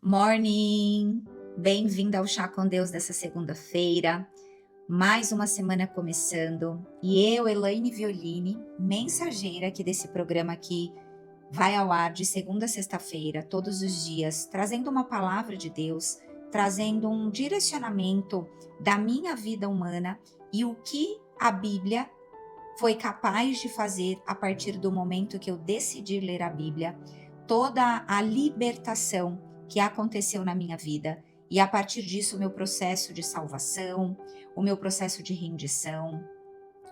Morning! Bem-vinda ao Chá com Deus dessa segunda-feira. Mais uma semana começando. E eu, Elaine Violini, mensageira aqui desse programa aqui, vai ao ar de segunda a sexta-feira, todos os dias, trazendo uma palavra de Deus, trazendo um direcionamento da minha vida humana e o que a Bíblia foi capaz de fazer a partir do momento que eu decidi ler a Bíblia, toda a libertação que aconteceu na minha vida e a partir disso o meu processo de salvação, o meu processo de rendição,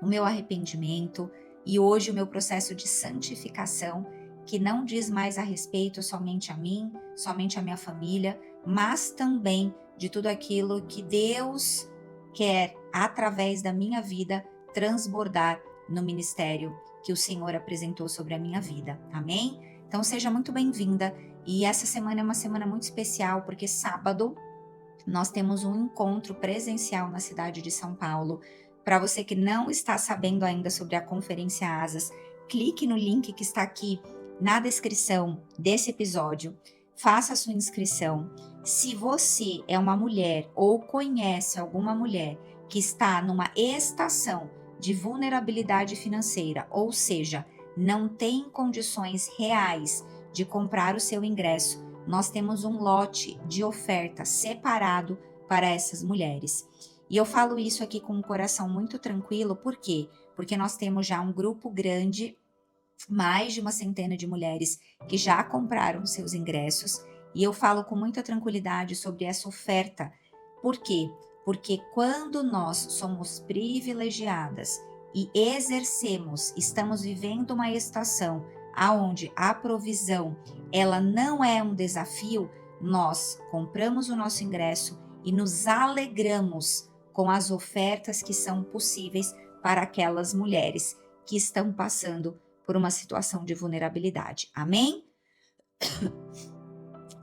o meu arrependimento e hoje o meu processo de santificação, que não diz mais a respeito somente a mim, somente a minha família, mas também de tudo aquilo que Deus quer, através da minha vida, transbordar no ministério que o Senhor apresentou sobre a minha vida. Amém? Então seja muito bem-vinda. E essa semana é uma semana muito especial, porque sábado nós temos um encontro presencial na cidade de São Paulo. Para você que não está sabendo ainda sobre a Conferência Asas, clique no link que está aqui na descrição desse episódio, faça a sua inscrição. Se você é uma mulher ou conhece alguma mulher que está numa estação de vulnerabilidade financeira, ou seja, não tem condições reais de comprar o seu ingresso, nós temos um lote de oferta separado para essas mulheres. E eu falo isso aqui com um coração muito tranquilo, por quê? Porque nós temos já um grupo grande, mais de uma centena de mulheres que já compraram seus ingressos, e eu falo com muita tranquilidade sobre essa oferta. Por quê? Porque quando nós somos privilegiadas e exercemos, estamos vivendo uma estação aonde a provisão, ela não é um desafio, nós compramos o nosso ingresso e nos alegramos com as ofertas que são possíveis para aquelas mulheres que estão passando por uma situação de vulnerabilidade. Amém?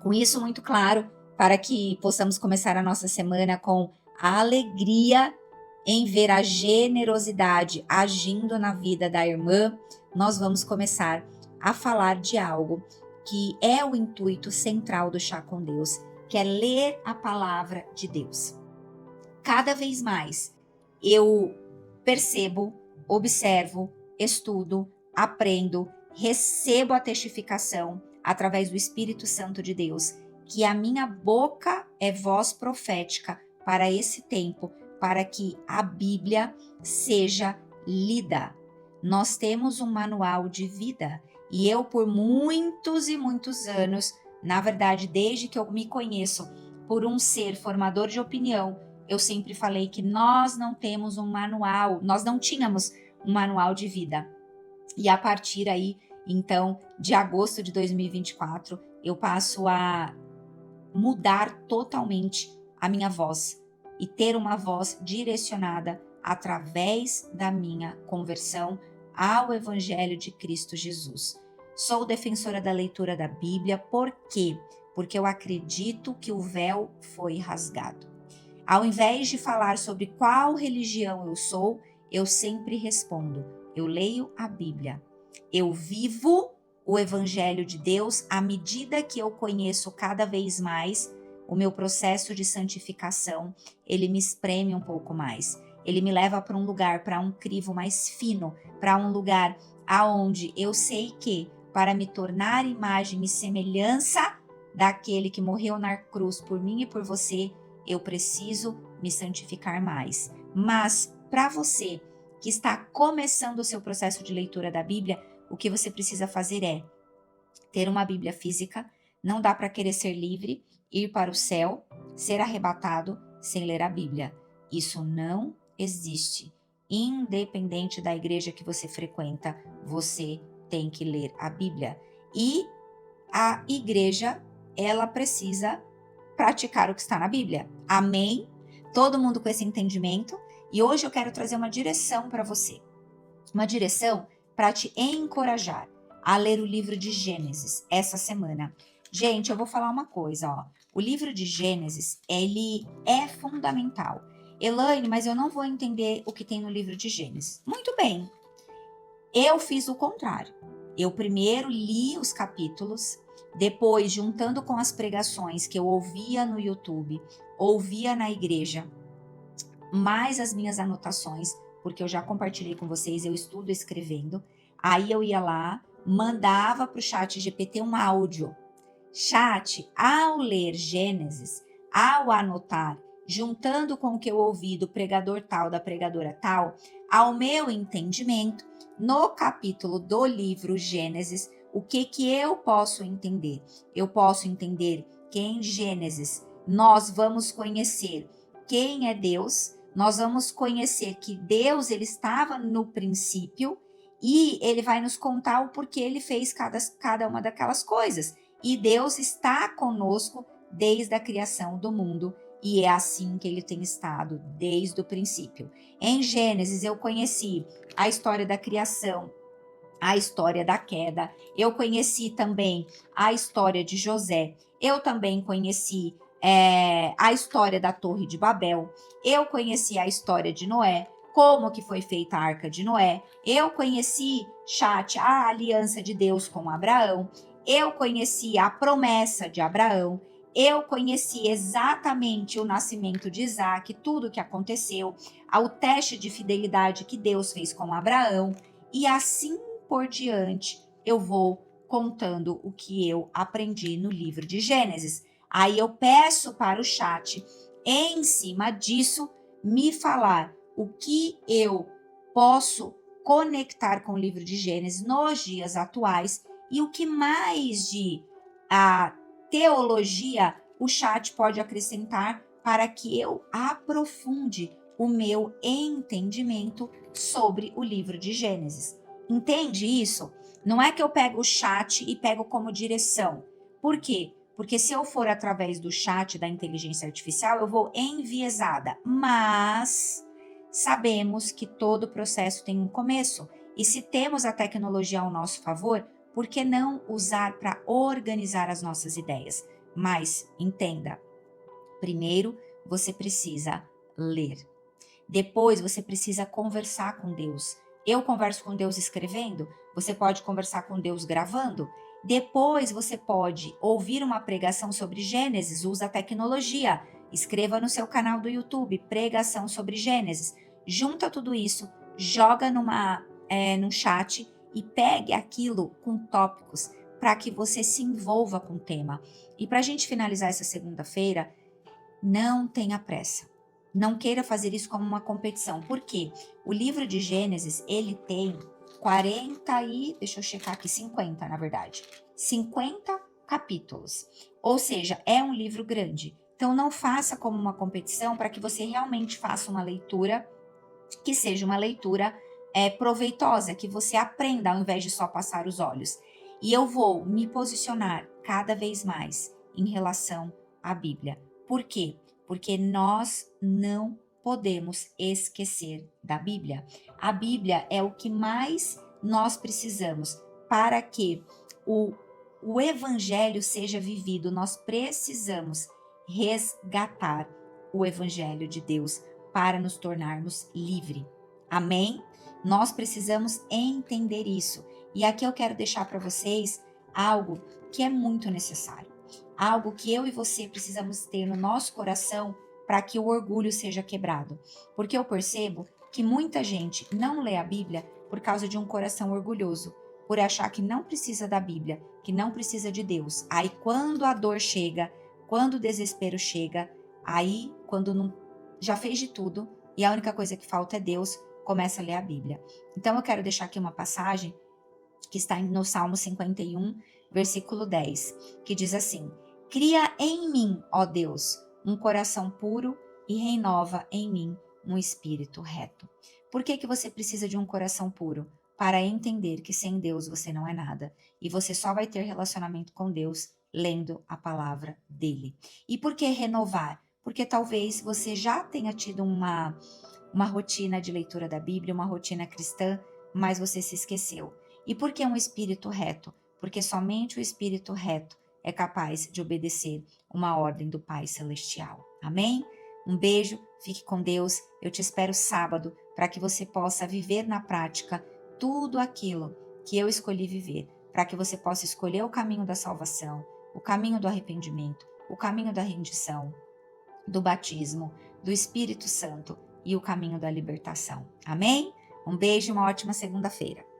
Com isso muito claro, para que possamos começar a nossa semana com a alegria em ver a generosidade agindo na vida da irmã, nós vamos começar a falar de algo que é o intuito central do Chá com Deus, que é ler a palavra de Deus. Cada vez mais eu percebo, observo, estudo, aprendo, recebo a testificação através do Espírito Santo de Deus, que a minha boca é voz profética para esse tempo, para que a Bíblia seja lida. Nós temos um manual de vida e eu, por muitos e muitos anos, na verdade, desde que eu me conheço por um ser formador de opinião, eu sempre falei que nós não temos um manual, nós não tínhamos um manual de vida. E a partir aí, então, de agosto de 2024, eu passo a mudar totalmente a minha voz e ter uma voz direcionada através da minha conversão ao Evangelho de Cristo Jesus. Sou defensora da leitura da Bíblia, por quê? Porque eu acredito que o véu foi rasgado. Ao invés de falar sobre qual religião eu sou, eu sempre respondo: eu leio a Bíblia. Eu vivo o Evangelho de Deus à medida que eu conheço cada vez mais o meu processo de santificação, ele me espreme um pouco mais. Ele me leva para um lugar, para um crivo mais fino, para um lugar aonde eu sei que, para me tornar imagem e semelhança daquele que morreu na cruz por mim e por você, eu preciso me santificar mais. Mas, para você que está começando o seu processo de leitura da Bíblia, o que você precisa fazer é ter uma Bíblia física. Não dá para querer ser livre, ir para o céu, ser arrebatado sem ler a Bíblia. Isso não existe. Independente da igreja que você frequenta, você tem que ler a Bíblia. E a igreja, ela precisa praticar o que está na Bíblia. Amém? Todo mundo com esse entendimento. E hoje eu quero trazer uma direção para você. Uma direção para te encorajar a ler o livro de Gênesis essa semana. Gente, eu vou falar uma coisa, ó. O livro de Gênesis, ele é fundamental. Elaine, mas eu não vou entender o que tem no livro de Gênesis. Muito bem. Eu fiz o contrário. Eu primeiro li os capítulos Depois, juntando com as pregações que eu ouvia no YouTube, ouvia na igreja, mais as minhas anotações, porque eu já compartilhei com vocês, eu estudo escrevendo. Aí eu ia lá, mandava para o chat GPT um áudio. Chat, ao ler Gênesis, ao anotar, juntando com o que eu ouvi do pregador tal, da pregadora tal, ao meu entendimento, no capítulo do livro Gênesis, o que eu posso entender? Eu posso entender que em Gênesis nós vamos conhecer quem é Deus, nós vamos conhecer que Deus ele estava no princípio e ele vai nos contar o porquê ele fez cada uma daquelas coisas. E Deus está conosco desde a criação do mundo e é assim que ele tem estado desde o princípio. Em Gênesis eu conheci a história da criação, a história da queda, eu conheci também a história de José, eu também conheci a história da Torre de Babel, eu conheci a história de Noé, como que foi feita a Arca de Noé, eu conheci, chat, a aliança de Deus com Abraão, eu conheci a promessa de Abraão, eu conheci exatamente o nascimento de Isaac, tudo o que aconteceu, o teste de fidelidade que Deus fez com Abraão, e assim por diante, eu vou contando o que eu aprendi no livro de Gênesis. Aí eu peço para o chat, em cima disso, me falar o que eu posso conectar com o livro de Gênesis nos dias atuais e o que mais de a teologia o chat pode acrescentar para que eu aprofunde o meu entendimento sobre o livro de Gênesis. Entende isso? Não é que eu pego o chat e pego como direção. Por quê? Porque se eu for através do chat da inteligência artificial, eu vou enviesada. Mas sabemos que todo processo tem um começo. E se temos a tecnologia ao nosso favor, por que não usar para organizar as nossas ideias? Mas entenda, primeiro você precisa ler. Depois você precisa conversar com Deus. Eu converso com Deus escrevendo, você pode conversar com Deus gravando. Depois você pode ouvir uma pregação sobre Gênesis, usa a tecnologia. Escreva no seu canal do YouTube, pregação sobre Gênesis. Junta tudo isso, joga num chat e pegue aquilo com tópicos para que você se envolva com o tema. E para a gente finalizar essa segunda-feira, não tenha pressa. Não queira fazer isso como uma competição. Por quê? O livro de Gênesis, ele tem 50, na verdade. 50 capítulos. Ou seja, é um livro grande. Então, não faça como uma competição para que você realmente faça uma leitura que seja uma leitura proveitosa, que você aprenda ao invés de só passar os olhos. E eu vou me posicionar cada vez mais em relação à Bíblia. Por quê? Porque nós não podemos esquecer da Bíblia. A Bíblia é o que mais nós precisamos para que o Evangelho seja vivido. Nós precisamos resgatar o Evangelho de Deus para nos tornarmos livres. Amém? Nós precisamos entender isso. E aqui eu quero deixar para vocês algo que é muito necessário. Algo que eu e você precisamos ter no nosso coração para que o orgulho seja quebrado. Porque eu percebo que muita gente não lê a Bíblia por causa de um coração orgulhoso, por achar que não precisa da Bíblia, que não precisa de Deus. Aí quando a dor chega, quando o desespero chega, aí quando não, já fez de tudo e a única coisa que falta é Deus, começa a ler a Bíblia. Então eu quero deixar aqui uma passagem que está no Salmo 51, versículo 10, que diz assim: Cria em mim, ó Deus, um coração puro e renova em mim um espírito reto. Por que você precisa de um coração puro? Para entender que sem Deus você não é nada. E você só vai ter relacionamento com Deus lendo a palavra dele. E por que renovar? Porque talvez você já tenha tido uma rotina de leitura da Bíblia, uma rotina cristã, mas você se esqueceu. E por que um espírito reto? Porque somente o espírito reto é capaz de obedecer uma ordem do Pai Celestial. Amém? Um beijo, fique com Deus. Eu te espero sábado para que você possa viver na prática tudo aquilo que eu escolhi viver para que você possa escolher o caminho da salvação, o caminho do arrependimento, o caminho da rendição, do batismo, do Espírito Santo e o caminho da libertação. Amém? Um beijo e uma ótima segunda-feira.